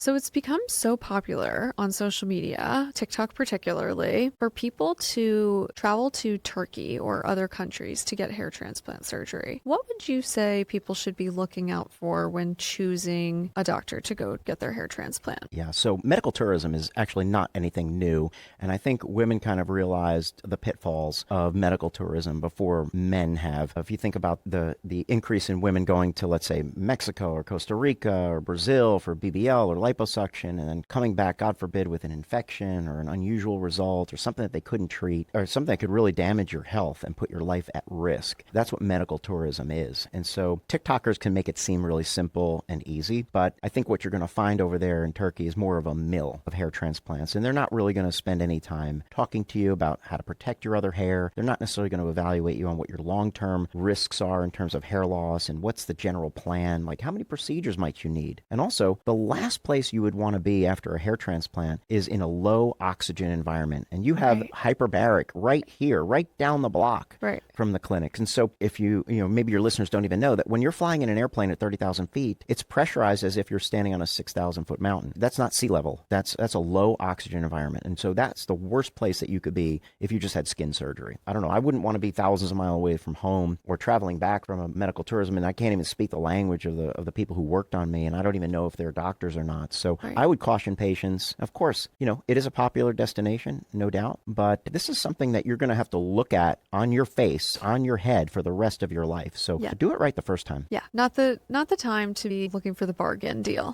So it's become so popular on social media, TikTok particularly, for people to travel to Turkey or other countries to get hair transplant surgery. What would you say people should be looking out for when choosing a doctor to go get their hair transplant? Yeah, so medical tourism is actually not anything new. And I think women kind of realized the pitfalls of medical tourism before men have. If you think about the increase in women going to, let's say, Mexico or Costa Rica or Brazil for BBL or liposuction, and then coming back, God forbid, with an infection or an unusual result or something that they couldn't treat or something that could really damage your health and put your life at risk. That's what medical tourism is. And so TikTokers can make it seem really simple and easy, but I think what you're going to find over there in Turkey is more of a mill of hair transplants. And they're not really going to spend any time talking to you about how to protect your other hair. They're not necessarily going to evaluate you on what your long-term risks are in terms of hair loss and what's the general plan, like how many procedures might you need. And also, the last place you would want to be after a hair transplant is in a low oxygen environment. And you have Right. Hyperbaric right here, right down the block Right. from the clinics. And so if maybe your listeners don't even know that when you're flying in an airplane at 30,000 feet, it's pressurized as if you're standing on a 6,000 foot mountain. That's not sea level. That's a low oxygen environment. And so that's the worst place that you could be if you just had skin surgery. I don't know. I wouldn't want to be thousands of miles away from home or traveling back from a medical tourism. And I can't even speak the language of the people who worked on me. And I don't even know if they're doctors or not. So Right. I would caution patients. Of course, it is a popular destination, no doubt. But this is something that you're going to have to look at on your face, on your head for the rest of your life. So Yeah. do it right the first time. Yeah. Not the time to be looking for the bargain deal.